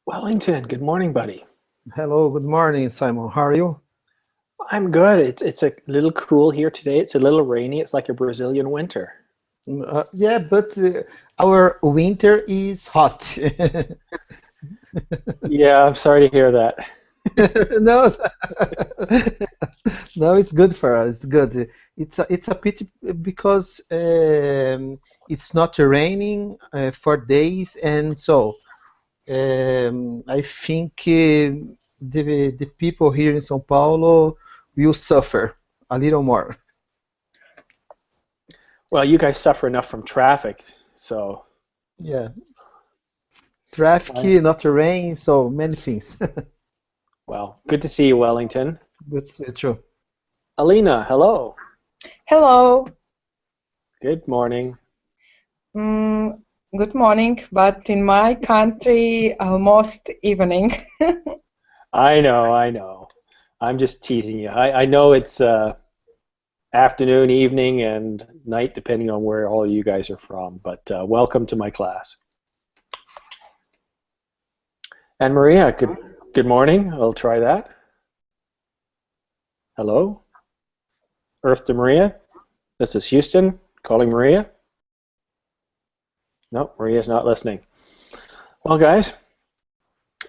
Wellington, good morning, buddy. Hello, good morning, Simon. How are you? I'm good. It's a little cool here today. It's a little rainy. It's like a Brazilian winter. Yeah, but our winter is hot. Yeah, I'm sorry to hear that. No, no, it's good for us. It's good. It's a pity because it's not raining for days, and so I think the people here in São Paulo will suffer a little more. Well, you guys suffer enough from traffic, so Yeah, I, traffic, not rain, so many things. well, good to see you, Wellington. That's true. Alina, hello. Hello. Good morning. Mm, Good morning, but in my country, almost evening. I know, I know. I'm just teasing you. I know it's afternoon, evening, and night, depending on where all you guys are from, but welcome to my class. And Maria, good morning. I'll try that. Hello? Earth to Maria. This is Houston calling Maria. No, Maria's not listening. Well, guys,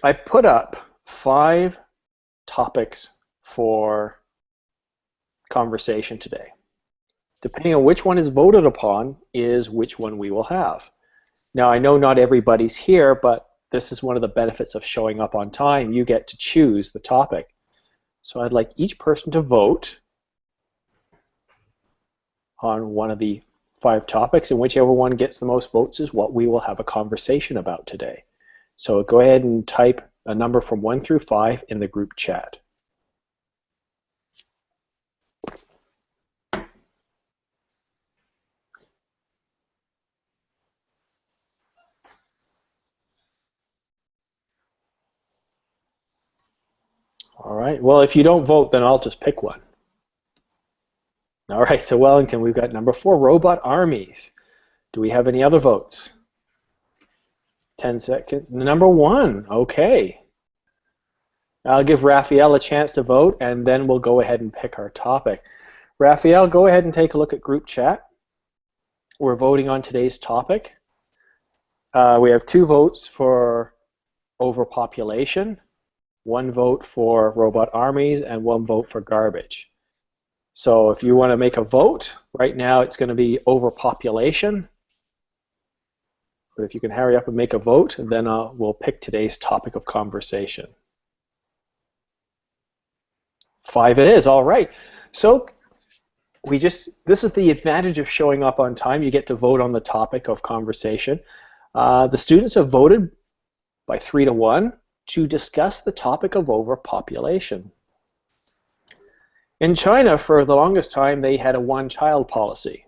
I put up 5 topics for conversation today. Depending on which one is voted upon is which one we will have. Now, I know not everybody's here, but this is one of the benefits of showing up on time. You get to choose the topic. So I'd like each person to vote on one of the 5 topics, and whichever one gets the most votes is what we will have a conversation about today. So go ahead and type a number from 1 through 5 in the group chat. All right, well, if you don't vote, then I'll just pick one. All right, so Wellington, we've got number 4, robot armies. Do we have any other votes? 10 seconds. Number 1, okay. I'll give Raphael a chance to vote, and then we'll go ahead and pick our topic. Raphael, go ahead and take a look at group chat. We're voting on today's topic. We have 2 votes for overpopulation, 1 vote for robot armies, and 1 vote for garbage. So if you want to make a vote, right now it's going to be overpopulation. But if you can hurry up and make a vote, then we'll pick today's topic of conversation. 5 it is, all right. So this is the advantage of showing up on time. You get to vote on the topic of conversation. The students have voted by 3 to 1 to discuss the topic of overpopulation. In China, for the longest time, they had a one-child policy.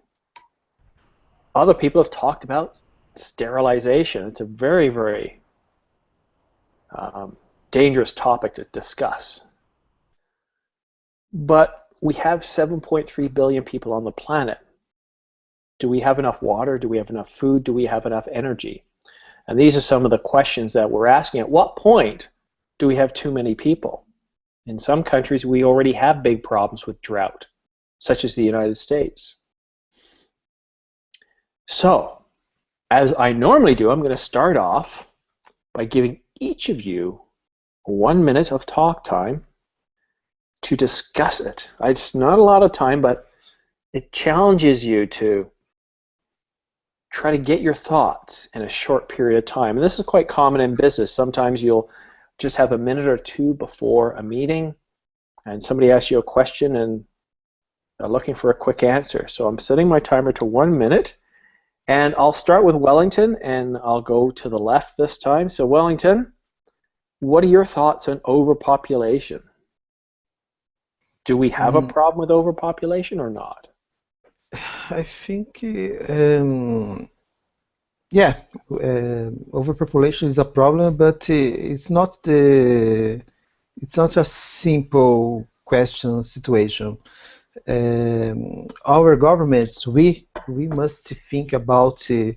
Other people have talked about sterilization. It's a very, very dangerous topic to discuss. But we have 7.3 billion people on the planet. Do we have enough water? Do we have enough food? Do we have enough energy? And these are some of the questions that we're asking. At what point do we have too many people? In some countries, we already have big problems with drought, such as the United States. So, as I normally do, I'm going to start off by giving each of you 1 minute of talk time to discuss it. It's not a lot of time, but it challenges you to try to get your thoughts in a short period of time. And this is quite common in business. Sometimes you'll just have a minute or 2 before a meeting, and somebody asks you a question and they're looking for a quick answer. So I'm setting my timer to 1 minute, and I'll start with Wellington, and I'll go to the left this time. So Wellington, what are your thoughts on overpopulation? Do we have a problem with overpopulation or not? I think, yeah, overpopulation is a problem, but it's not a simple question situation. Our governments, we must think about the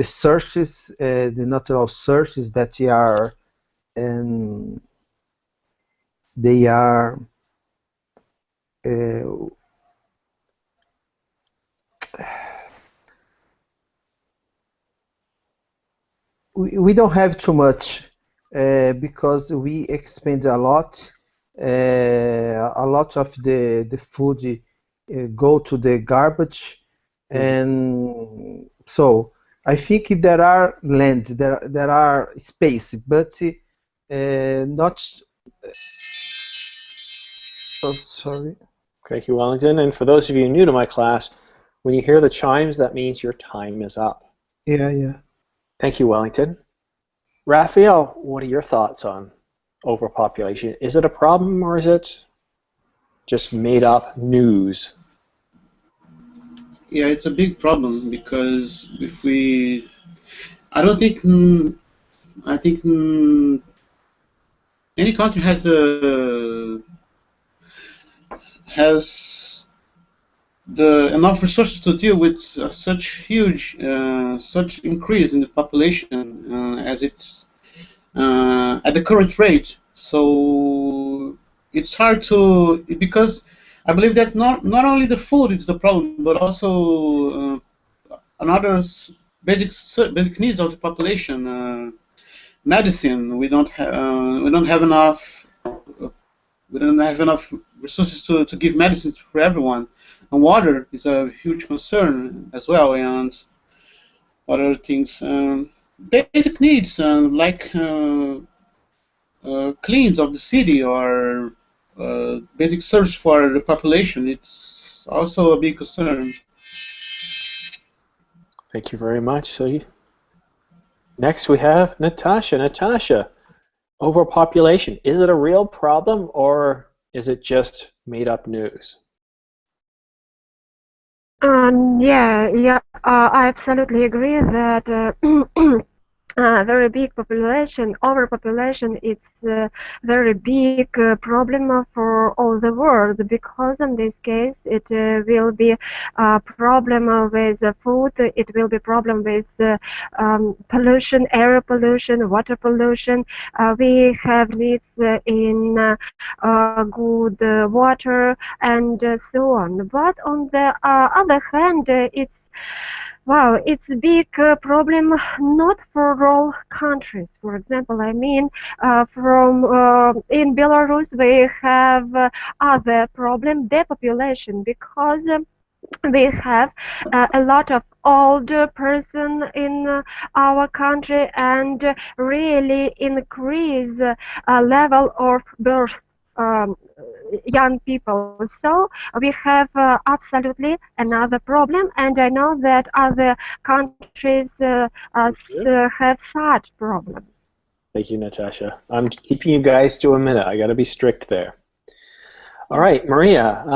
sources, the natural sources that are and they are uh, we don't have too much because we expend a lot. A lot of the food go to the garbage, and so I think there are land, there are space, but not. Oh, sorry. Thank you, Wellington. And for those of you new to my class, when you hear the chimes, that means your time is up. Yeah, yeah. Thank you, Wellington. Raphael, what are your thoughts on overpopulation? Is it a problem or is it just made up news? Yeah, it's a big problem because if we, I don't think, I think any country has the enough resources to deal with such increase in the population as it's at the current rate. So it's hard to, because I believe that not only the food is the problem, but also another basic needs of the population. Medicine, we don't have enough. We don't have enough resources to give medicine for everyone. And water is a huge concern as well, and other things. Basic needs like cleans of the city or basic service for the population. It's also a big concern. Thank you very much. Next we have Natasha. Natasha, overpopulation, is it a real problem or is it just made up news? I absolutely agree that very big population, overpopulation, it's a very big problem for all the world because in this case it will be a problem with food, it will be problem with pollution, air pollution, water pollution. We have needs in good water and so on. But on the other hand, it's a big problem not for all countries. For example, I mean, from in Belarus we have other problem, depopulation, because we have a lot of older person in our country and really increase level of birth um, young people. So we have absolutely another problem, and I know that other countries have such problems. Thank you, Natasha. I'm keeping you guys to a minute. I got to be strict there. All right, Maria,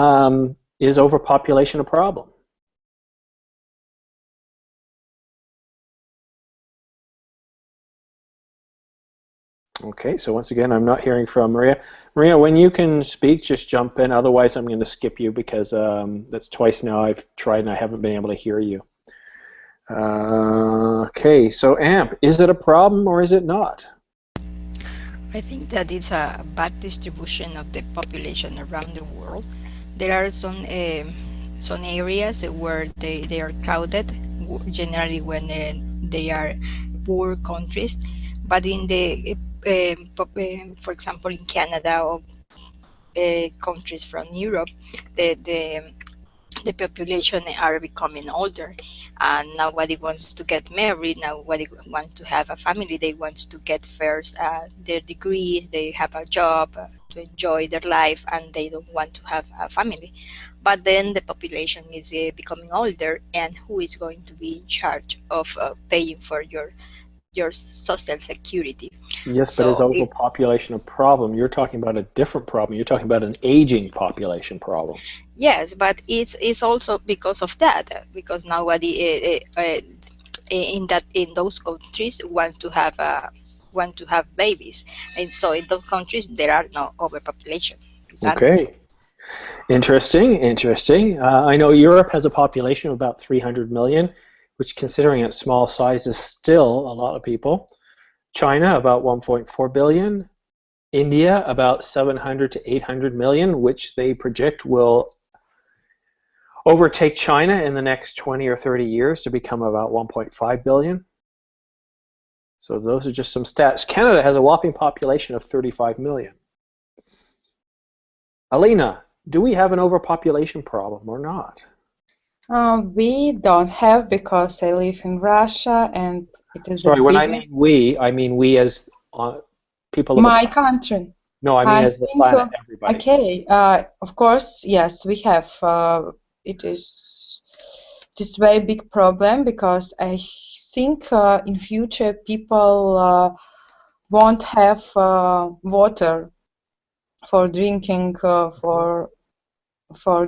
is overpopulation a problem? Okay, so once again, I'm not hearing from Maria. Maria, when you can speak, just jump in. Otherwise, I'm going to skip you because that's twice now I've tried and I haven't been able to hear you. Okay, so AMP, is it a problem or is it not? I think that it's a bad distribution of the population around the world. There are some areas where they are crowded, generally when they are poor countries. But in the, for example, in Canada or countries from Europe, the population are becoming older, and nobody wants to get married. Nobody wants to have a family. They want to get first their degrees. They have a job to enjoy their life, and they don't want to have a family. But then the population is becoming older, and who is going to be in charge of paying for your social security? Yes, but is overpopulation a problem? You're talking about a different problem. You're talking about an aging population problem. Yes, but it's also because of that, because nobody in those countries want to have babies, and so in those countries there are no overpopulation. Okay, interesting. I know Europe has a population of about 300 million, which, considering its small size, is still a lot of people. China about 1.4 billion, India about 700 to 800 million, which they project will overtake China in the next 20 or 30 years to become about 1.5 billion. So those are just some stats. Canada has a whopping population of 35 million. Alina, do we have an overpopulation problem or not? We don't have because I live in Russia and it is Sorry, the when I biggest. mean we as people of the My planet. country. No, I mean I as the think, planet, everybody. okay, of course, yes, we have. It is this very big problem because I think in future people won't have water for drinking, for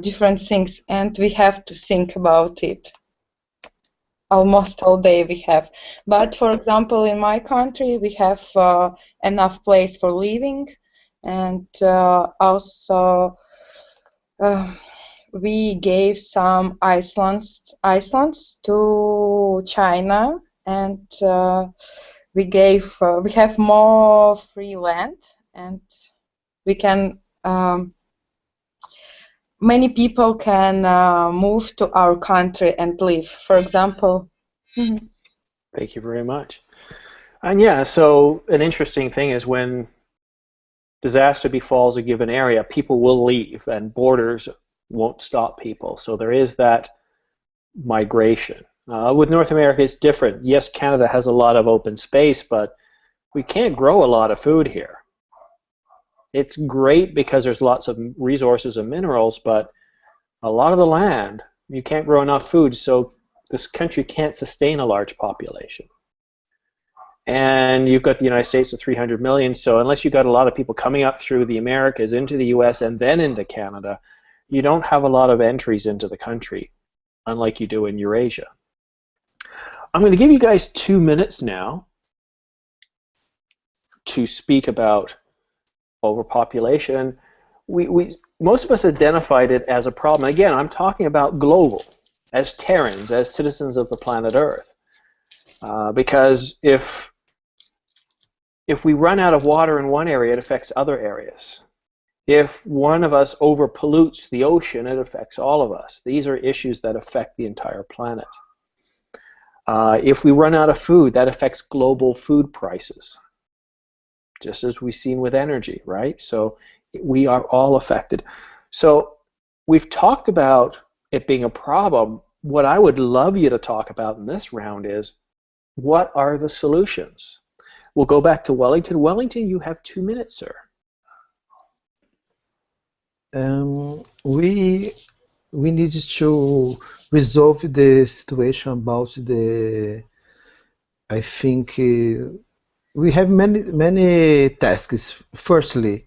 different things, and we have to think about it. Almost all day we have. But for example, in my country, we have enough place for living, and also we gave some islands to China, and we have more free land, and we can many people can move to our country and live. For example. Thank you very much. And yeah, so an interesting thing is when disaster befalls a given area, people will leave and borders won't stop people. So there is that migration. With North America, it's different. Yes, Canada has a lot of open space, but we can't grow a lot of food here. It's great because there's lots of resources and minerals, but a lot of the land, you can't grow enough food, so this country can't sustain a large population. And you've got the United States with 300 million, so unless you've got a lot of people coming up through the Americas into the US and then into Canada, you don't have a lot of entries into the country, unlike you do in Eurasia. I'm going to give you guys 2 minutes now to speak about overpopulation. Most of us identified it as a problem. Again, I'm talking about global, as Terrans, as citizens of the planet Earth. Because if we run out of water in one area, it affects other areas. If one of us overpollutes the ocean, it affects all of us. These are issues that affect the entire planet. If we run out of food, that affects global food prices, just as we've seen with energy, right? So we are all affected. So we've talked about it being a problem. What I would love you to talk about in this round is, what are the solutions? We'll go back to Wellington. Wellington, you have 2 minutes, sir. We need to resolve the situation about the. I think we have many tasks. Firstly,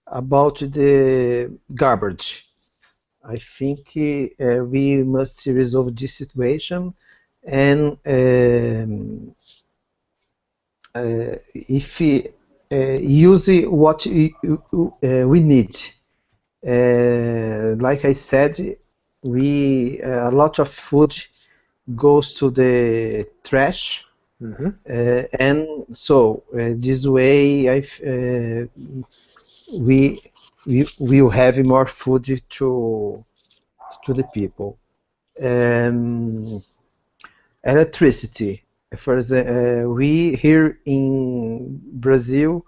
about the garbage. I think we must resolve this situation, and if we use what we need. Like I said, a lot of food goes to the trash, and so this way we will have more food to the people. Electricity. For example, we here in Brazil,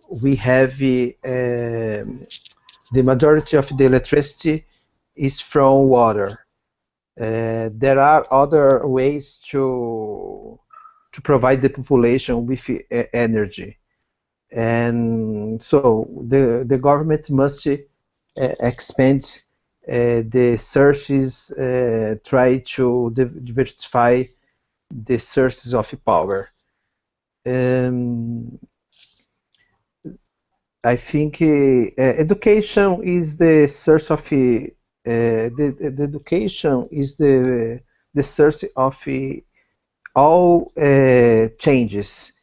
we have the majority of the electricity is from water. There are other ways to provide the population with energy, and so the government must expand the sources, try to diversify the sources of power. I think education is the source of the education is the source of all changes,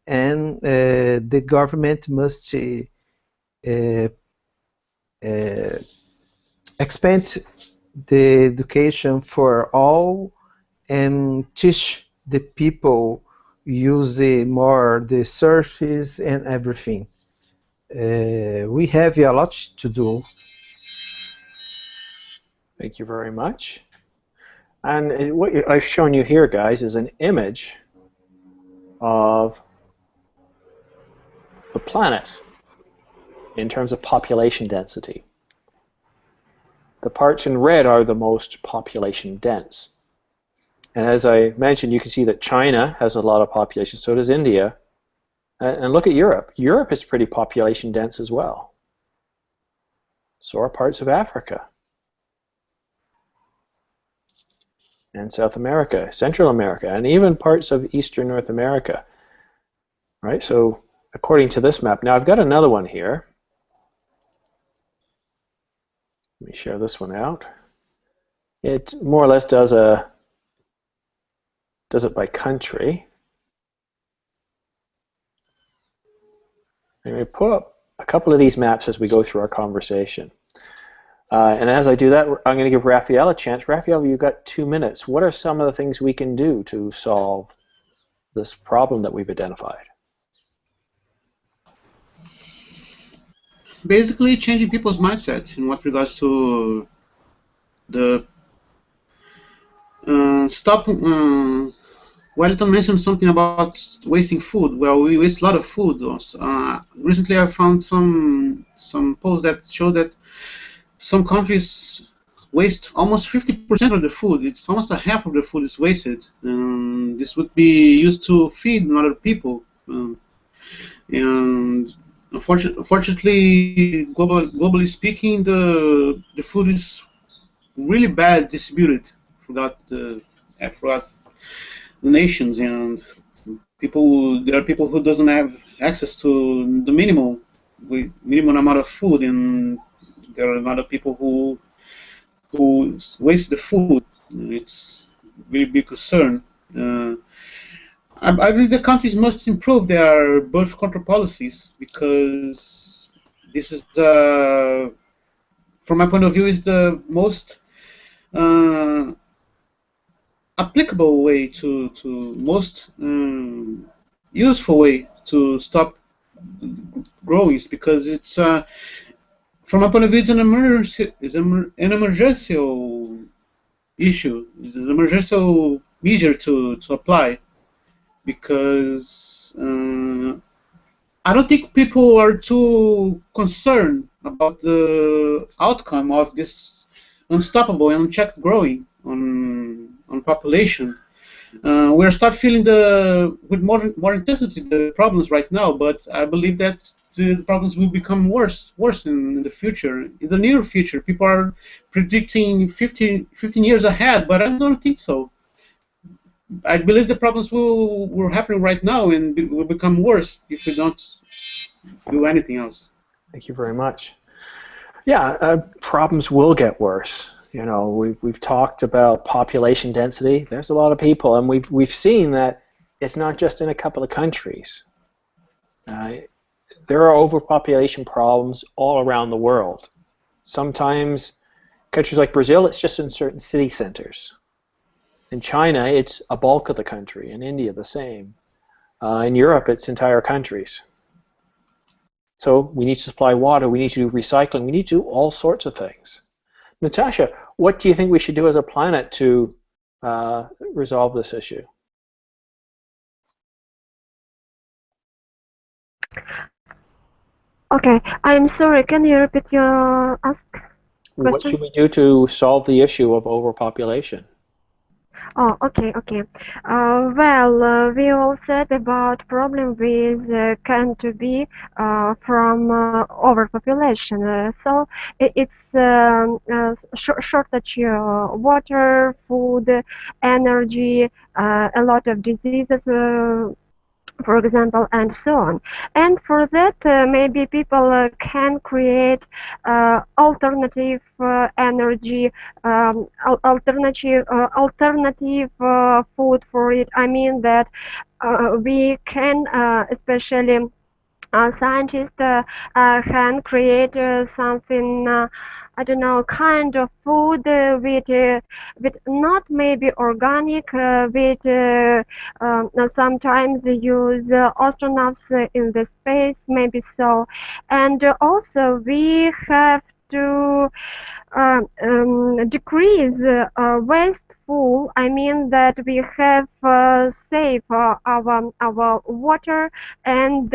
and the government must expand the education for all and teach the people use more the searches and everything. We have a lot to do. Thank you very much. And what I've shown you here, guys, is an image of the planet in terms of population density. The parts in red are the most population dense. And as I mentioned, you can see that China has a lot of population, so does India. And look at Europe. Europe is pretty population dense as well. So are parts of Africa. And South America, Central America, and even parts of Eastern North America. Right? So according to this map, now I've got another one here. Let me share this one out. It more or less does it by country. I'm going to put up a couple of these maps as we go through our conversation. And as I do that, I'm going to give Raphael a chance. Raphael, you've got 2 minutes. What are some of the things we can do to solve this problem that we've identified? Basically, changing people's mindset in what regards to the stop. Wellington mentioned something about wasting food. Well, we waste a lot of food. Recently, I found some posts that show that some countries waste almost 50% of the food. It's almost a half of the food is wasted. This would be used to feed other people. And unfortunately, globally speaking, the food is really bad distributed throughout the nations, and there are people who doesn't have access to the minimum amount of food, and there are a lot of people who waste the food. It's really big concern. I believe the countries must improve their birth control policies, because this is from my point of view, is the most applicable way to most useful way to stop growing, because it's from my point of view, it's an emergency, issue. It's an emergency measure to apply, because I don't think people are too concerned about the outcome of this unstoppable and unchecked growing on population. We're start feeling with more intensity the problems right now, but I believe that the problems will become worse in the future, in the near future. People are predicting 15 years ahead, but I don't think so. I believe the problems will happen right now and will become worse if we don't do anything else. Thank you very much. Yeah, problems will get worse. You know, we've talked about population density. There's a lot of people, and we've seen that it's not just in a couple of countries. There are overpopulation problems all around the world. Sometimes countries like Brazil, it's just in certain city centers. In China, it's a bulk of the country. In India, the same. In Europe, it's entire countries. So we need to supply water, we need to do recycling, we need to do all sorts of things. Natasha, what do you think we should do as a planet to resolve this issue? Okay, I'm sorry, can you repeat your question? What should we do to solve the issue of overpopulation? Oh, okay. We all said about problem with can to be from overpopulation. So it's shortage water, food, energy, a lot of diseases. For example, and so on. And for that, maybe people can create alternative energy, alternative food for it. I mean that we can, especially scientists, can create something I don't know, kind of food with not maybe organic, sometimes they use astronauts in the space, maybe so. And also we have to decrease wasteful. I mean that we have save our water, and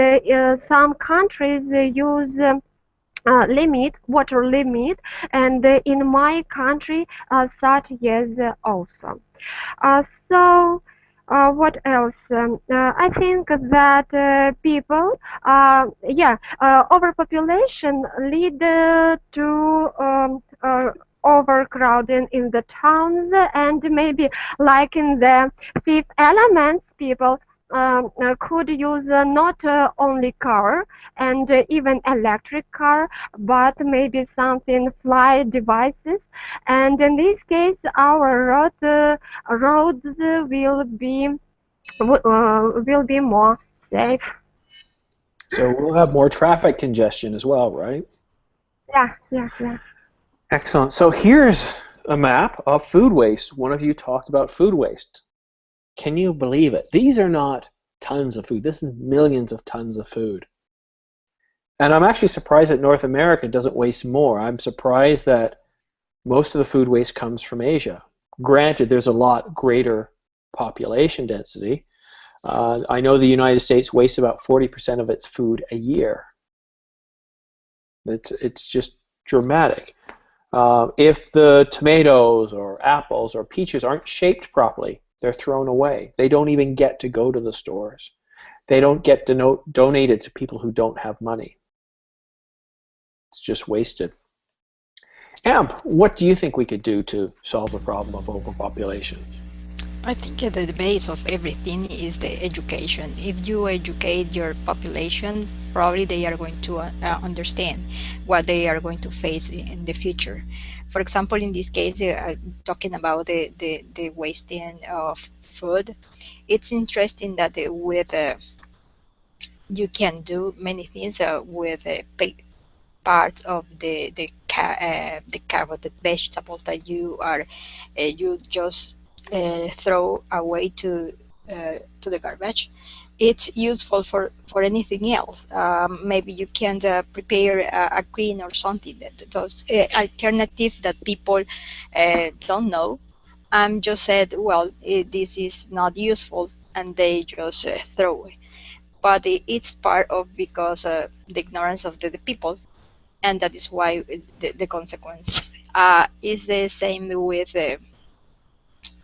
some countries use limit water limit, and in my country such yes also. So, what else? I think that people, overpopulation lead to overcrowding in the towns, and maybe like in the fifth elements, people could use not only car and even electric car, but maybe something fly devices. And in this case, our roads will be more safe. So we'll have more traffic congestion as well, right? Yeah. Excellent. So here's a map of food waste. One of you talked about food waste. Can you believe it? These are not tons of food. This is millions of tons of food. And I'm actually surprised that North America doesn't waste more. I'm surprised that most of the food waste comes from Asia. Granted, there's a lot greater population density. I know the United States wastes about 40% of its food a year. It's just dramatic. If the tomatoes or apples or peaches aren't shaped properly, they're thrown away. They don't even get to go to the stores. They don't get donated to people who don't have money. It's just wasted. Amp, what do you think we could do to solve the problem of overpopulation? I think at the base of everything is the education. If you educate your population, probably they are going to understand what they are going to face in the future. For example, in this case, talking about the wasting of food, it's interesting that with you can do many things with part of the carrot, the vegetables that you just throw away to the garbage. It's useful for anything else. Maybe you can prepare a green or something. Those alternatives that people don't know, just said, well, this is not useful, and they just throw it. But it's part of because the ignorance of the people, and that is why the consequences is the same with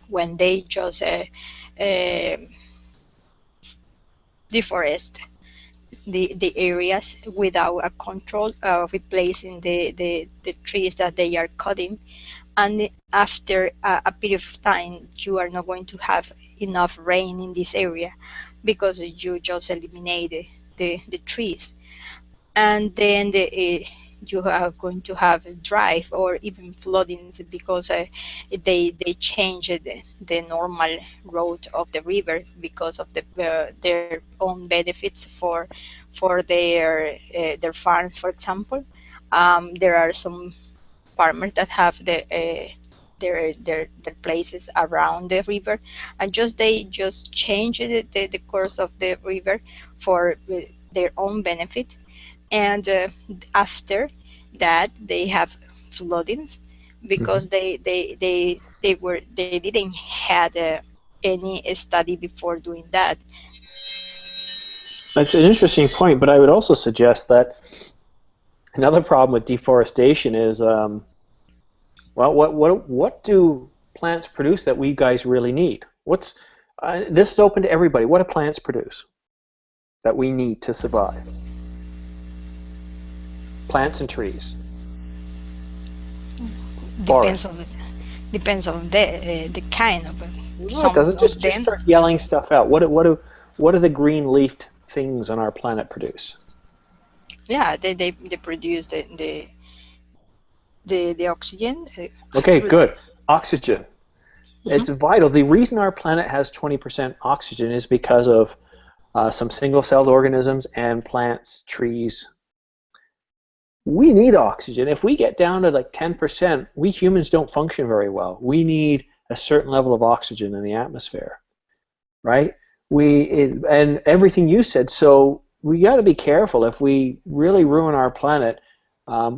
when they just deforest the areas without a control, replacing the trees that they are cutting, and after a period of time you are not going to have enough rain in this area because you just eliminate the trees, and then you are going to have dry or even floodings because they change the normal route of the river because of their own benefits for their farm, for example. There are some farmers that have their places around the river, and they just change the course of the river for their own benefit, and after that they have floodings because they didn't had any study before doing that. That's an interesting point, but I would also suggest that another problem with deforestation is, well, what do plants produce that we guys really need? This is open to everybody. What do plants produce that we need to survive? Plants and trees. Depends on the kind of No, it doesn't. Just start yelling stuff out. What do the green leafed things on our planet produce? Yeah, they produce the oxygen. Okay, good. Oxygen. It's vital. The reason our planet has 20% oxygen is because of some single-celled organisms and plants, trees. we need oxygen. If we get down to like 10%, we humans don't function very well. We need a certain level of oxygen in the atmosphere, right? And everything you said, so we got to be careful. If we really ruin our planet,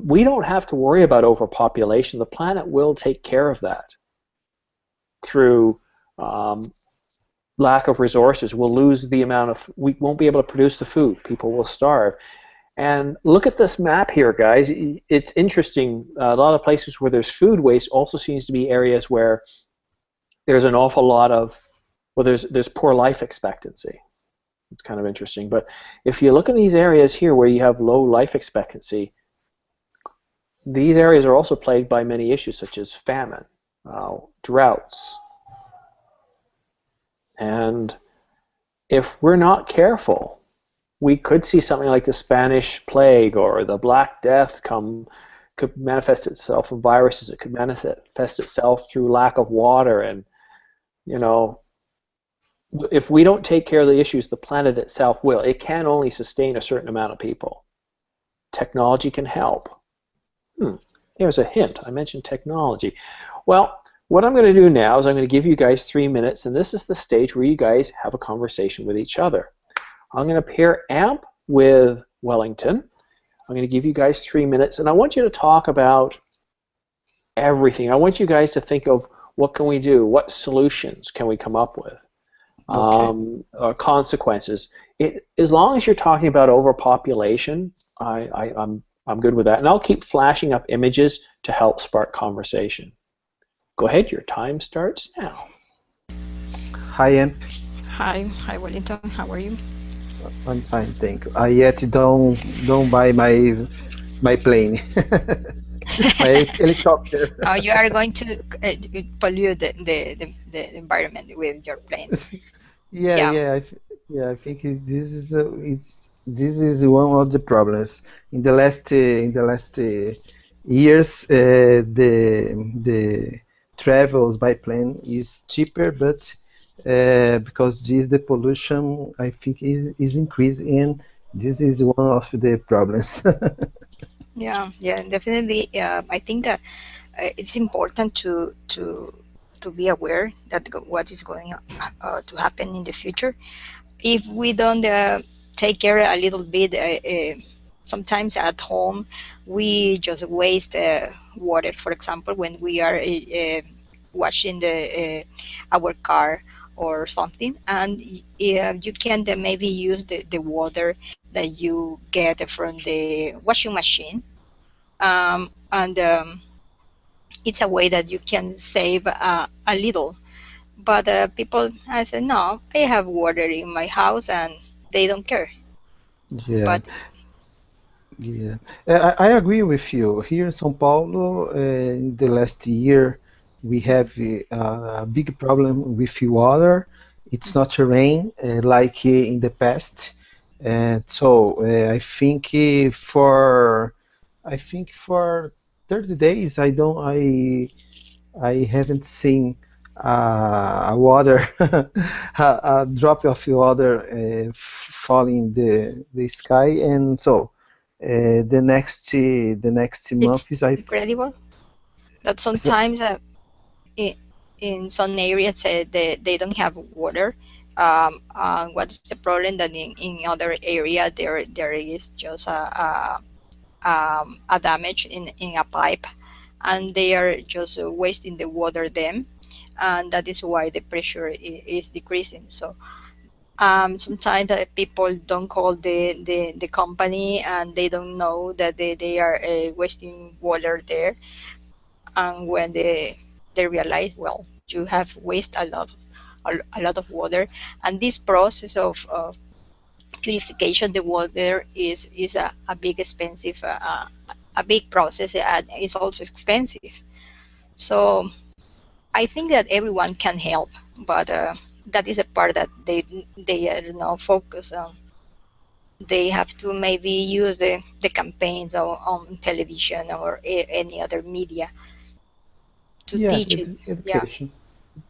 we don't have to worry about overpopulation. The planet will take care of that through lack of resources. We'll lose the amount of, we won't be able to produce the food. People will starve. And look at this map here, guys. It's interesting. A lot of places where there's food waste also seems to be areas where there's an awful lot of, well, there's poor life expectancy. It's kind of interesting. But if you look at these areas here where you have low life expectancy, these areas are also plagued by many issues such as famine, droughts. And if we're not careful, we could see something like the Spanish plague or the Black Death could manifest itself in viruses. It could manifest itself through lack of water. And, you know, if we don't take care of the issues, the planet itself will. It can only sustain a certain amount of people. Technology can help. Here's a hint. I mentioned technology. Well, what I'm going to do now is I'm going to give you guys 3 minutes, and this is the stage where you guys have a conversation with each other. I'm going to pair AMP with Wellington. I'm going to give you guys 3 minutes, and I want you to talk about everything. I want you guys to think of what can we do, what solutions can we come up with, consequences. As long as you're talking about overpopulation, I'm good with that, and I'll keep flashing up images to help spark conversation. Go ahead, your time starts now. Hi, Amp. Hi, Wellington. How are you? I'm fine, thank you. I yet don't buy my plane, my helicopter. Oh, you are going to pollute the environment with your plane. Yeah. I think this is one of the problems. In the last years, the travels by plane is cheaper, but because the pollution, I think, is increasing, and this is one of the problems. Yeah, definitely. I think that it's important to be aware that what is going to happen in the future. If we don't take care a little bit, sometimes at home we just waste water. For example, when we are washing our car or something, and you can maybe use the water that you get from the washing machine, and it's a way that you can save a little. But people, I said, no, I have water in my house and they don't care. Yeah. But Yeah, I agree with you. Here in São Paulo, in the last year, we have a big problem with water. It's not rain like in the past, and so I think for 30 days I haven't seen a water a drop of water falling the sky, and so the next month it's is I incredible that so, sometimes in some areas they don't have water. What's the problem that in other area there is just a damage in a pipe, and they are just wasting the water then, and that is why the pressure is decreasing. So sometimes people don't call the company and they don't know that they are wasting water there, and when they realize, well, you have wasted a lot of water, and this process of purification the water is a big expensive a big process, and it's also expensive. So I think that everyone can help, but that is a part that they are not focused on. They have to maybe use the campaigns on television or any other media to yes, teach it. Yeah, education,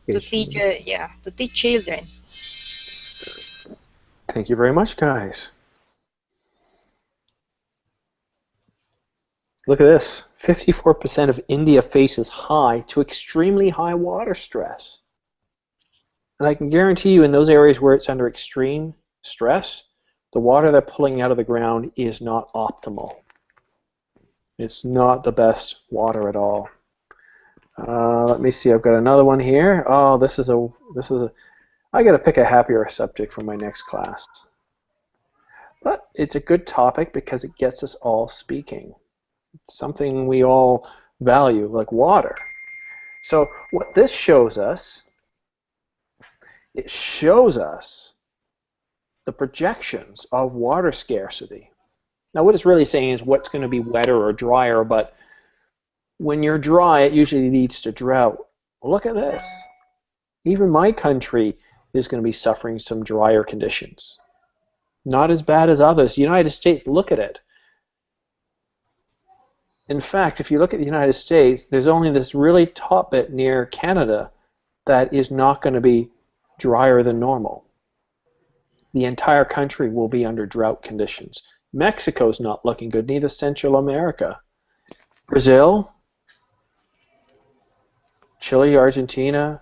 to teach education. to teach children. Thank you very much, guys. Look at this. 54% of India faces high to extremely high water stress. And I can guarantee you in those areas where it's under extreme stress, the water they're pulling out of the ground is not optimal. It's not the best water at all. Let me see. I've got another one here. Oh, this is a. I got to pick a happier subject for my next class. But it's a good topic because it gets us all speaking. It's something we all value, like water. So what this shows us, it shows us the projections of water scarcity. Now what it's really saying is what's going to be wetter or drier, but when you're dry, it usually leads to drought. Well, look at this. Even my country is going to be suffering some drier conditions. Not as bad as others. The United States, look at it. In fact, if you look at the United States, there's only this really top bit near Canada that is not going to be drier than normal. The entire country will be under drought conditions. Mexico's not looking good, neither Central America. Brazil, Chile, Argentina,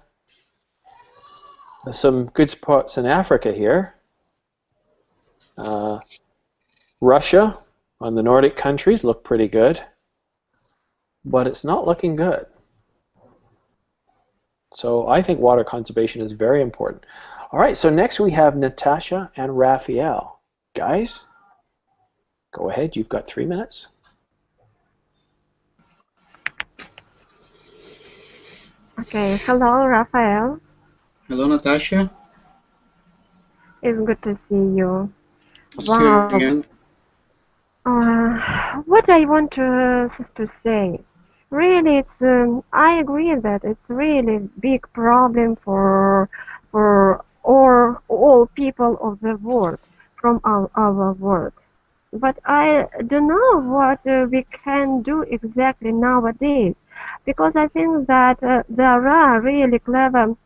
there's some good spots in Africa here. Russia, on the Nordic countries, look pretty good. But it's not looking good. So I think water conservation is very important. All right, so next we have Natasha and Raphael. Guys, go ahead. You've got 3 minutes. Okay, hello, Raphael. Hello, Natasha. It's good to see you. Just here again. What I want to say, really, it's I agree that it's really big problem for all people of the world from our world. But I don't know what we can do exactly nowadays, because I think that there are really clever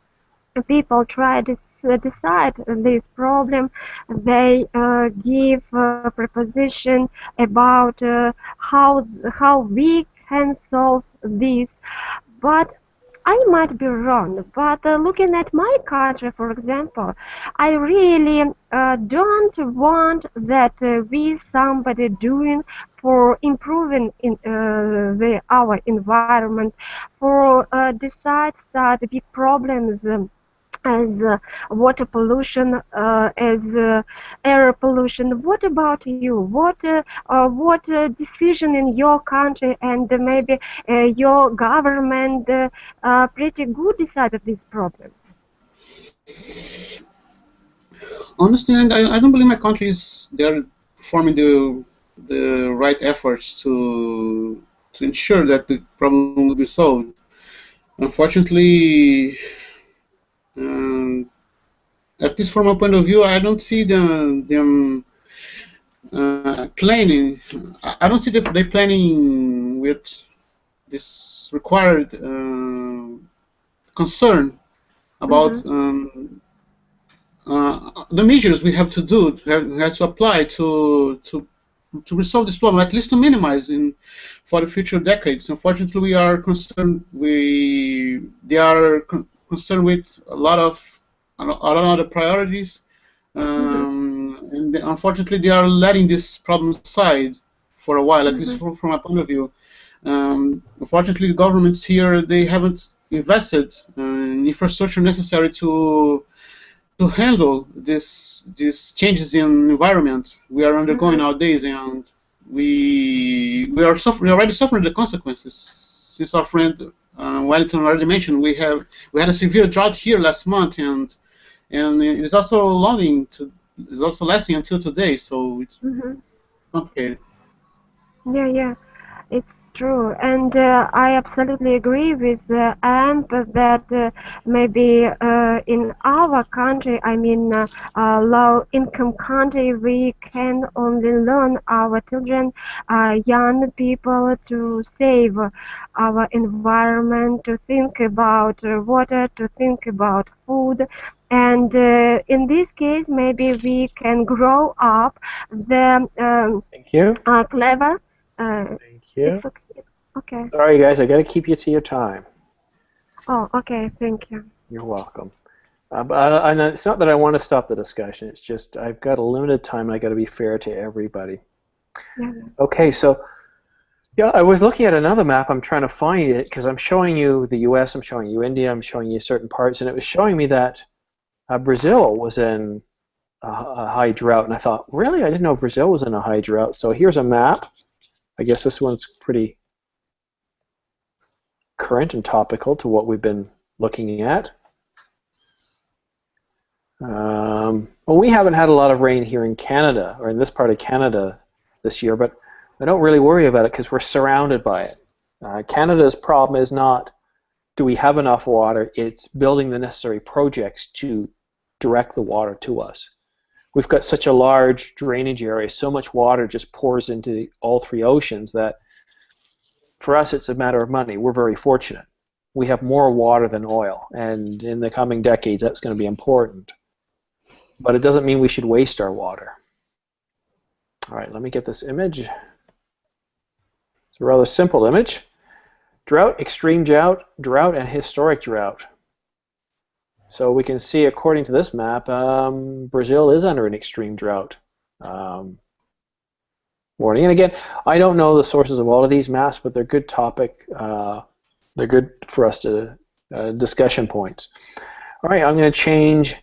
people try to decide this problem. They give proposition about how we can solve this, but I might be wrong. But looking at my country, for example, I really don't want that we somebody doing for improving in our environment, for decide that big problems. As water pollution, as air pollution. What about you? What decision in your country and maybe your government pretty good decided this problem? Honestly, I don't believe my countries they're performing the right efforts to ensure that the problem will be solved. Unfortunately, at least from my point of view, I don't see them planning. I don't see they planning with this required concern about the measures we have to do, we have to apply to resolve this problem, at least to minimize for the future decades. Unfortunately, we are concerned. They are concerned with a lot of other priorities, and unfortunately, they are letting this problem aside for a while, at least from my point of view. Unfortunately, the governments here they haven't invested in infrastructure necessary to handle these changes in environment we are undergoing nowadays, and we are already suffering the consequences. Since our friend Wellington already mentioned, we had a severe drought here last month, and it's also lasting until today. So it's complicated. Yeah, it's true, and I absolutely agree with Amp that maybe in our country, I mean low-income country, we can only learn our children, young people, to save our environment, to think about water, to think about food. And in this case, maybe we can grow up the Thank you. clever. Thank you. It's okay. Okay. Sorry, guys, I got to keep you to your time. Oh, okay. Thank you. You're welcome. And it's not that I want to stop the discussion. It's just I've got a limited time, and I got to be fair to everybody. Yeah. Okay, so yeah, I was looking at another map. I'm trying to find it because I'm showing you the U.S., I'm showing you India, I'm showing you certain parts, and it was showing me that Brazil was in a high drought, and I thought, really? I didn't know Brazil was in a high drought. So here's a map. I guess this one's pretty current and topical to what we've been looking at. Well, we haven't had a lot of rain here in Canada, or in this part of Canada this year, but I don't really worry about it because we're surrounded by it. Canada's problem is not do we have enough water, it's building the necessary projects to direct the water to us. We've got such a large drainage area, so much water just pours into all three oceans that for us it's a matter of money. We're very fortunate. We have more water than oil, and in the coming decades that's going to be important. But it doesn't mean we should waste our water. All right, let me get this image. It's a rather simple image. Drought, extreme drought, and historic drought. So we can see, according to this map, Brazil is under an extreme drought warning. And again, I don't know the sources of all of these maps, but they're good topic. They're good for us to discussion points. All right, I'm going to change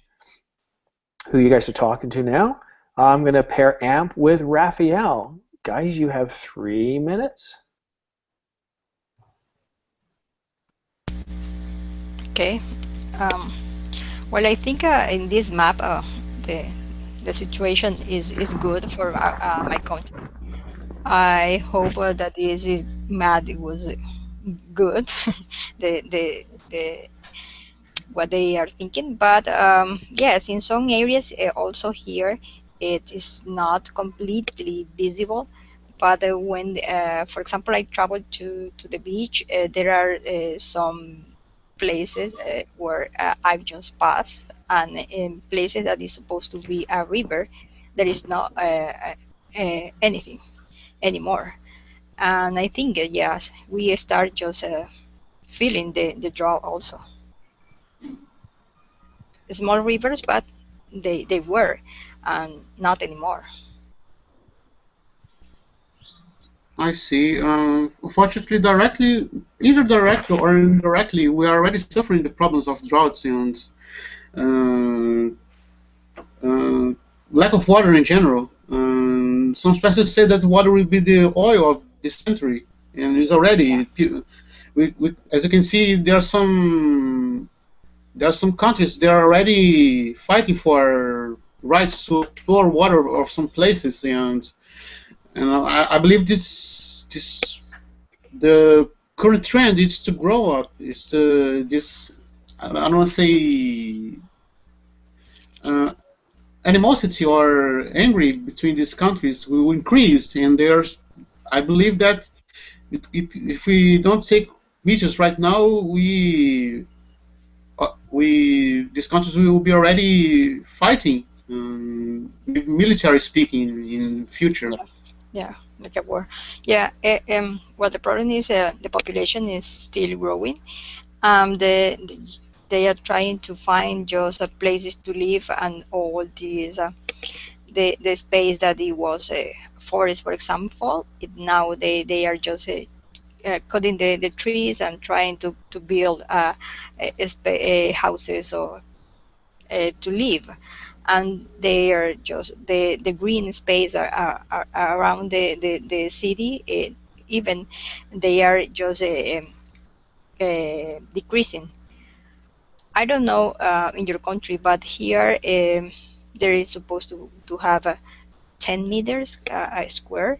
who you guys are talking to now. I'm going to pair AMP with Raphael. Guys, you have 3 minutes. Okay. Well, I think in this map, the situation is good for my country. I hope that this is map was good. the what they are thinking, but yes, in some areas also here it is not completely visible. But when, for example, I travel to the beach, there are some places where I've just passed, and in places that is supposed to be a river, there is not anything anymore. And I think yes, we start just feeling the drought also. Small rivers, but they were, and not anymore. I see. Unfortunately, either directly or indirectly, we are already suffering the problems of droughts and uh, uh, lack of water in general. Some specialists say that water will be the oil of this century, and it's already. As you can see, there are some countries that are already fighting for rights to explore water of some places, and I believe the current trend is to grow up. Is to this I don't want to say animosity or angry between these countries will increase, and I believe that if we don't take measures right now, these countries will be already fighting, military speaking, in future. Yeah, like a war. Yeah, well, the problem is the population is still growing. They are trying to find just places to live, and all these the space that it was a forest, for example. Now they are just cutting the trees and trying to build houses or to live, and they are just the green space are around the city. Even they are just decreasing. I don't know in your country, but here there is supposed to have 10 meters square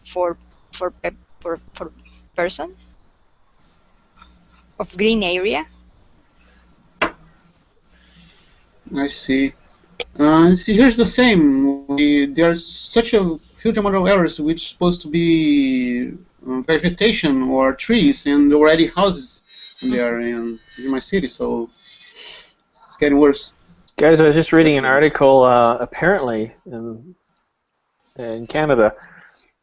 for for person of green area. I see. See, here's the same. There's such a huge amount of areas which supposed to be vegetation or trees, and already houses there in my city. So it's getting worse. Guys, I was just reading an article, apparently in Canada,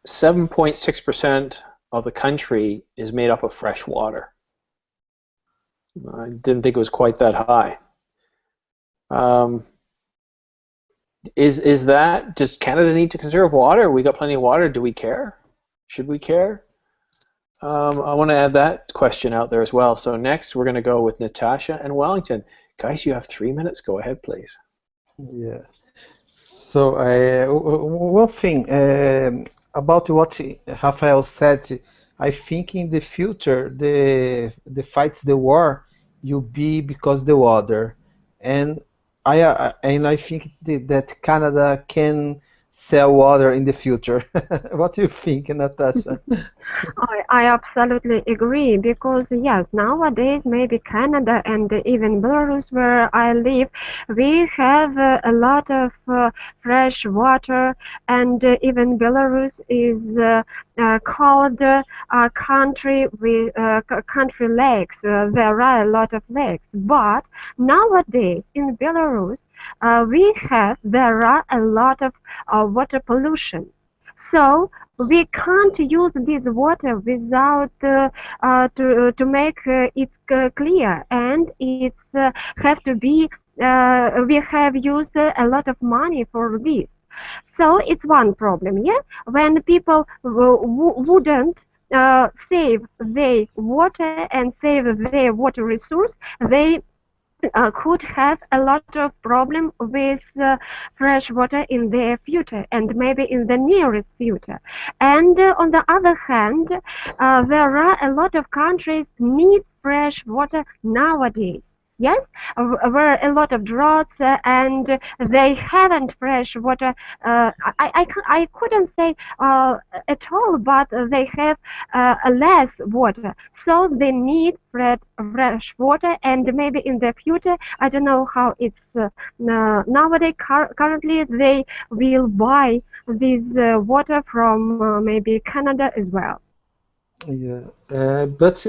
7.6% of the country is made up of fresh water. I didn't think it was quite that high. Is that, does Canada need to conserve water? We got plenty of water. Do we care? Should we care? I want to add that question out there as well. So next we're going to go with Natasha and Wellington. Guys, you have 3 minutes. Go ahead, please. Yeah. So one thing about what Rafael said, I think in the future the fights, the war, will be because the water, and I think that Canada can sell water in the future. What do you think, Natasha? I absolutely agree because yes, nowadays maybe Canada and even Belarus where I live, we have a lot of fresh water, and even Belarus is called a country with country lakes. There are a lot of lakes, but nowadays in Belarus there are a lot of water pollution. So we can't use this water without to make it clear, and it's have to be we have used a lot of money for this. So it's one problem, yeah. When people wouldn't save their water and save their water resource, they could have a lot of problem with fresh water in their future and maybe in the nearest future. And on the other hand, there are a lot of countries need fresh water nowadays. Yes, where a lot of droughts and they haven't fresh water. I couldn't say at all, but they have less water, so they need fresh water. And maybe in the future, I don't know how it's nowadays. Currently, they will buy this water from maybe Canada as well. Yeah, but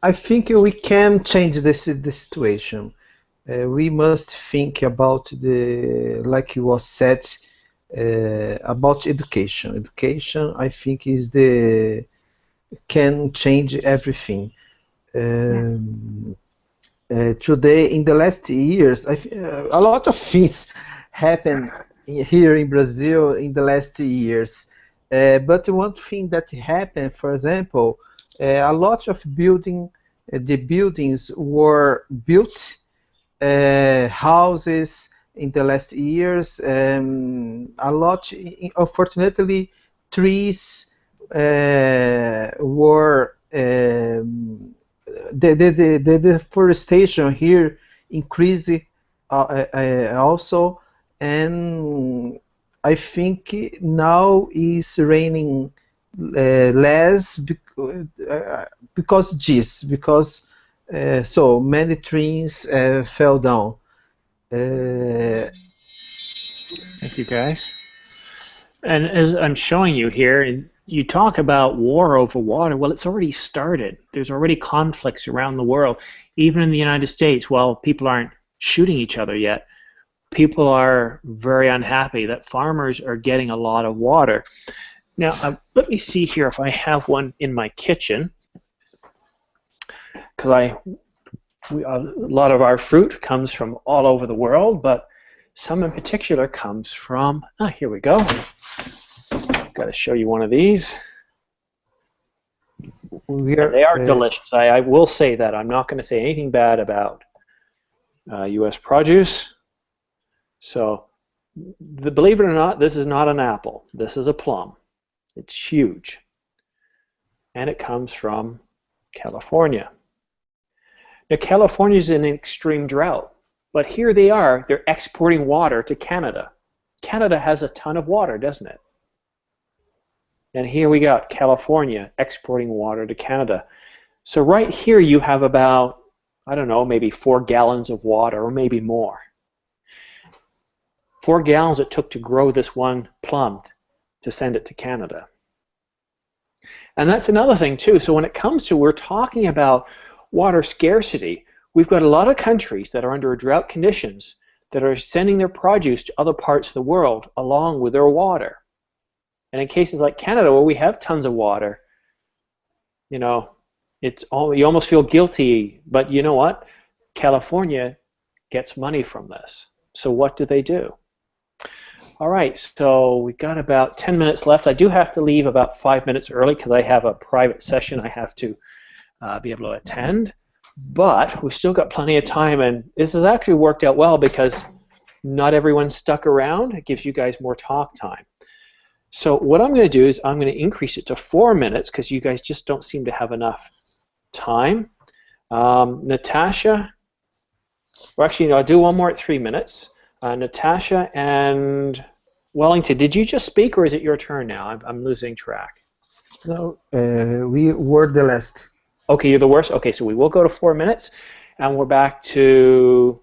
I think we can change the situation. We must think about like you was said, about education. Education, I think, can change everything. Today, in the last years, a lot of things happened here in Brazil in the last years. But one thing that happened, for example, a lot of the buildings were built, houses in the last years. A lot, unfortunately, trees were the deforestation here increased also, and I think now is raining less because so many trees fell down. Thank you, guys. And as I'm showing you here, you talk about war over water. Well, it's already started. There's already conflicts around the world. Even in the United States, while people aren't shooting each other yet, people are very unhappy that farmers are getting a lot of water. Now, let me see here if I have one in my kitchen, because a lot of our fruit comes from all over the world, but some in particular comes from, here we go. Got to show you one of these. They are delicious. I will say that. I'm not going to say anything bad about U.S. produce. So, believe it or not, this is not an apple. This is a plum. It's huge. And it comes from California. Now, California is in an extreme drought. But here they are. They're exporting water to Canada. Canada has a ton of water, doesn't it? And here we got California exporting water to Canada. So right here you have about, I don't know, maybe 4 gallons of water, or maybe more. 4 gallons it took to grow this one plum to send it to Canada. And that's another thing too. So when it comes to, we're talking about water scarcity, we've got a lot of countries that are under drought conditions that are sending their produce to other parts of the world along with their water. And in cases like Canada, where we have tons of water, you know, you almost feel guilty. But you know what? California gets money from this. So what do? All right, so we've got about 10 minutes left. I do have to leave about 5 minutes early because I have a private session I have to be able to attend. But we've still got plenty of time, and this has actually worked out well because not everyone stuck around. It gives you guys more talk time. So what I'm going to do is I'm going to increase it to 4 minutes because you guys just don't seem to have enough time. Natasha, or actually, no, I'll do one more at 3 minutes. Natasha and Wellington, did you just speak, or is it your turn now? I'm losing track. No, we were the last. Okay, you're the worst? Okay, so we will go to 4 minutes, and we're back to...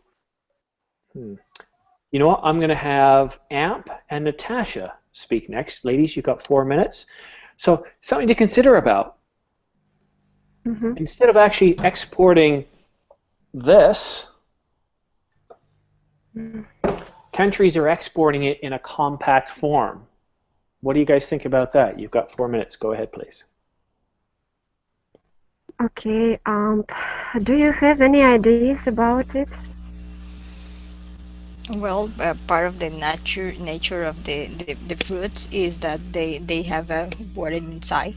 You know what? I'm going to have Amp and Natasha speak next. Ladies, you've got 4 minutes. So something to consider about. Instead of actually exporting this, countries are exporting it in a compact form. What do you guys think about that? You've got 4 minutes. Go ahead, please. Okay, do you have any ideas about it? Well, part of the nature of the fruits is that they have a water inside.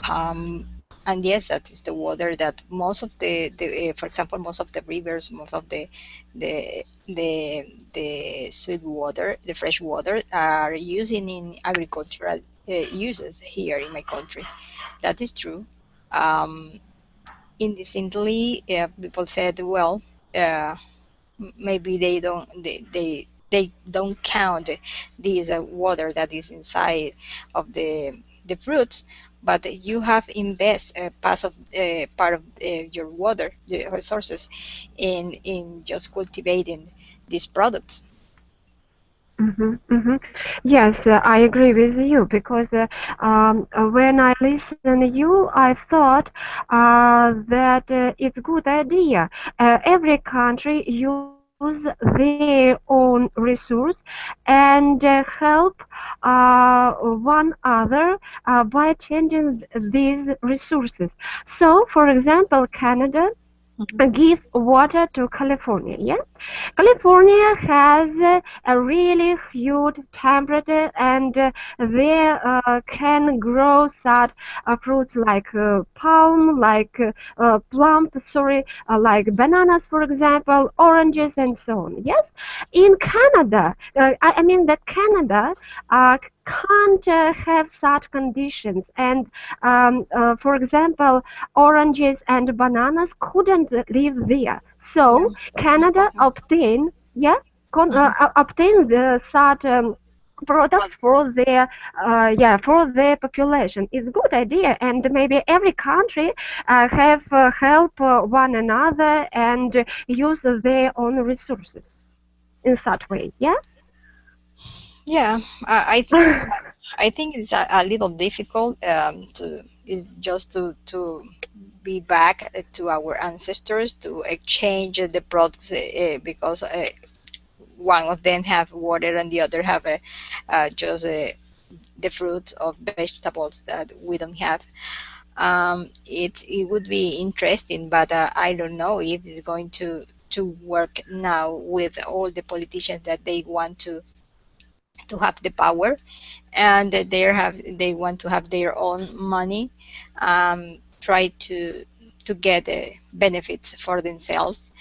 Um, and yes, that is the water that most of for example, most of the rivers, most of the sweet water, the fresh water, are using in agricultural uses here in my country. That is true. Um, Indistintly, people said, well, maybe they don't count this water that is inside of the fruits, but you have invest part of your water, the resources, in just cultivating these products. Yes, I agree with you because when I listen to you, I thought that it's a good idea. Every country use their own resource and help one other by changing these resources. So, for example, Canada give water to California. Yeah, California has a really huge temperature, and they can grow such fruits like palm, like plum, sorry, like bananas, for example, oranges, and so on. Yes, in Canada, I mean that Canada can't have such conditions, and for example, oranges and bananas couldn't live there. So Canada obtain, yeah, obtain the such products for their for their population. It's a good idea, and maybe every country have help one another and use their own resources in such way. Yeah. Yeah, I think it's a little difficult to is just to be back to our ancestors to exchange the products because one of them have water and the other have just the fruits of vegetables that we don't have. It would be interesting, but I don't know if it's going to work now with all the politicians that they want to have the power, and that they want to have their own money, try to get benefits for themselves,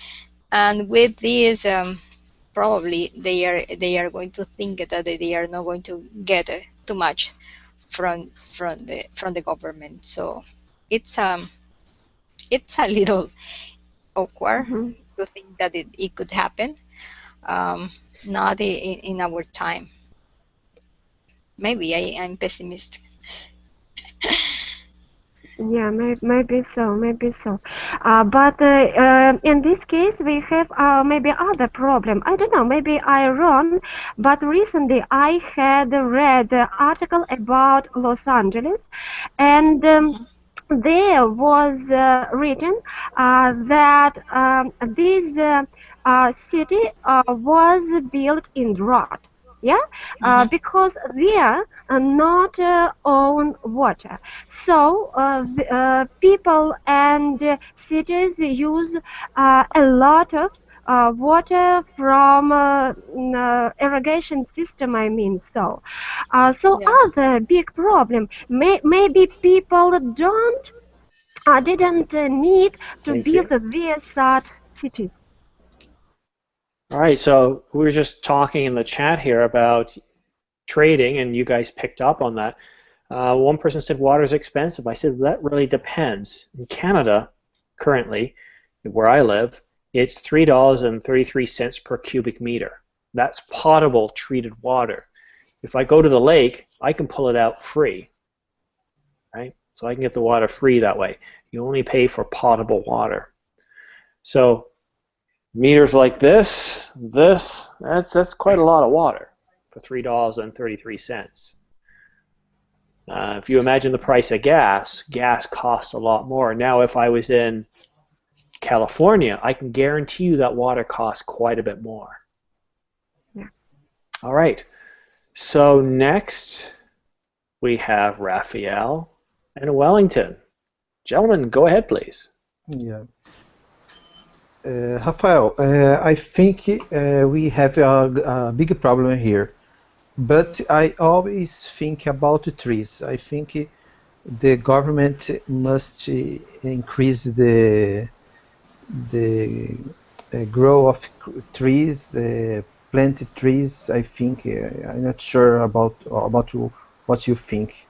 and with this probably they are going to think that they are not going to get too much from the government. So it's it's a little awkward to think that it could happen, not in our time. Maybe I'm pessimistic. Yeah, maybe so, maybe so. But in this case, we have maybe other problem. I don't know, maybe I wrong, but recently I had read an article about Los Angeles, and there was written that this city was built in drought. Yeah, because they are not own water. So people and cities use a lot of water from irrigation system. I mean, so Yeah. other big problem. Maybe people don't didn't need to Thank you. build these cities. All right, so we were just talking in the chat here about trading, and you guys picked up on that. One person said water is expensive. I said that really depends. In Canada, currently, where I live, it's $3.33 per cubic meter. That's potable treated water. If I go to the lake, I can pull it out free, right? So I can get the water free that way. You only pay for potable water. So meters like that's quite a lot of water for $3.33. If you imagine the price of gas costs a lot more. Now, if I was in California, I can guarantee you that water costs quite a bit more. Yeah. All right. So next we have Raphael and Wellington. Gentlemen, go ahead, please. Yeah. Rafael, I think we have a big problem here, but I always think about the trees. I think the government must increase the grow of trees, planted trees. I think I'm not sure about what you think.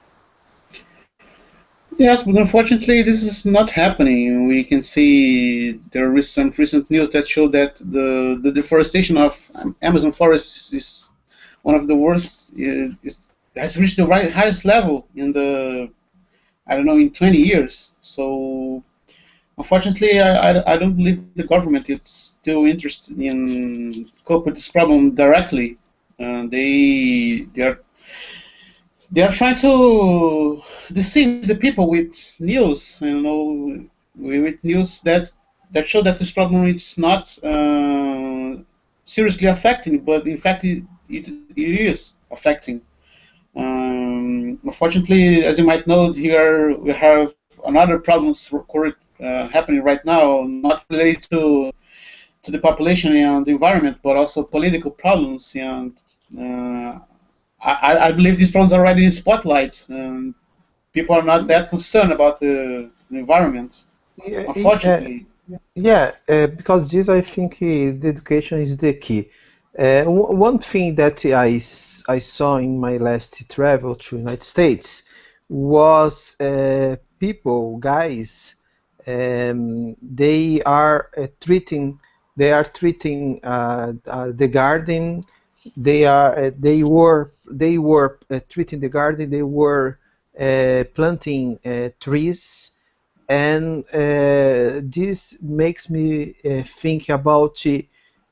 Yes, but unfortunately, this is not happening. We can see there is some recent news that show that the deforestation of Amazon forests is one of the worst. Has reached the highest level in the, I don't know, in 20 years. So unfortunately, I don't believe the government is still interested in cope with this problem directly. They are trying to deceive the people with news, with news that show that this problem is not seriously affecting, but in fact it is affecting. Unfortunately, as you might know, here we have another problems happening right now, not related to the population and the environment, but also political problems. And I believe these problems are already in spotlight, and people are not that concerned about the environment. Yeah, Unfortunately, yeah, because this I think the education is the key. One thing that I saw in my last travel to United States was guys, they are treating the garden. They were treating the garden. They were planting trees, and this makes me think about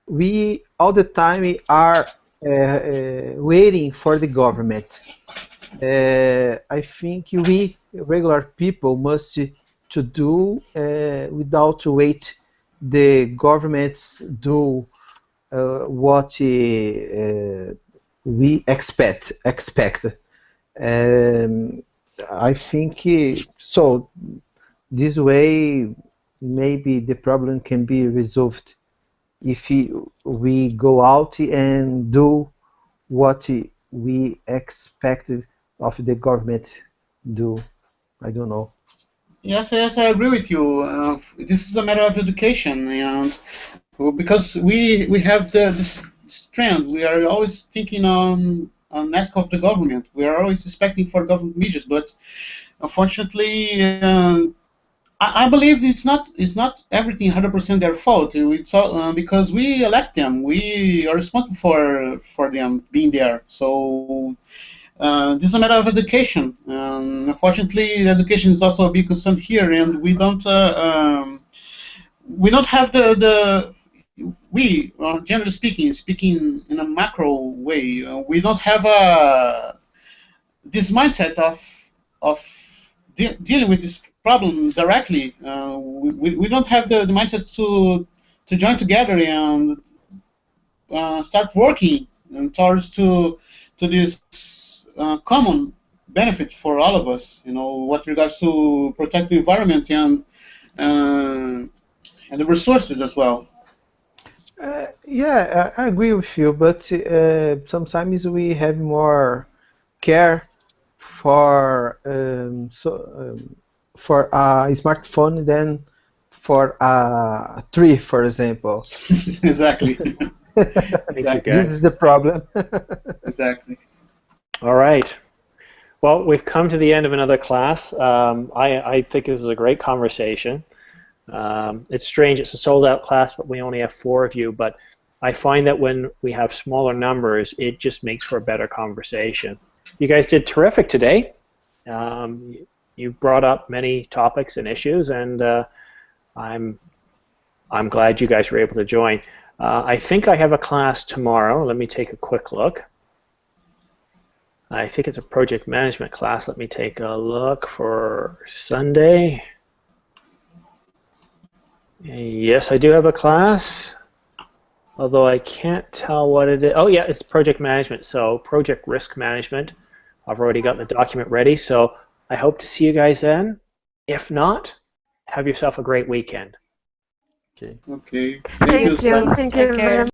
we all the time are waiting for the government. I think we regular people must to do without wait the governments do what we expect. Um, I think so. This way, maybe the problem can be resolved if we go out and do what we expected of the government do. I don't know. yes, I agree with you. This is a matter of education, and because we have this trend, we are always thinking on ask of the government. We are always expecting for government measures, but unfortunately, I believe it's not everything 100% their fault. It's all, because we elect them. We are responsible for them being there. So this is a matter of education. Unfortunately, education is also a big concern here, and we don't have generally speaking in a macro way, we don't have this mindset of dealing with this problem directly. We don't have the mindset to join together and start working towards to this common benefit for all of us. What regards to protect the environment and the resources as well. Yeah, I agree with you, but sometimes we have more care for for a smartphone than for a tree, for example. Exactly. Thank you, This guys. is the problem. Exactly. All right. Well, we've come to the end of another class. I think this was a great conversation. It's strange, it's a sold-out class, but we only have 4 of you. But I find that when we have smaller numbers, it just makes for a better conversation. You guys did terrific today. You brought up many topics and issues, and I'm glad you guys were able to join. I think I have a class tomorrow. Let me take a quick look. I think it's a project management class. Let me take a look for Sunday. Yes, I do have a class, although I can't tell what it is. Oh yeah, it's project management, so project risk management. I've already got the document ready, so I hope to see you guys then. If not, have yourself a great weekend. Okay. Okay. Thank you. Stan. Thank you Take very care.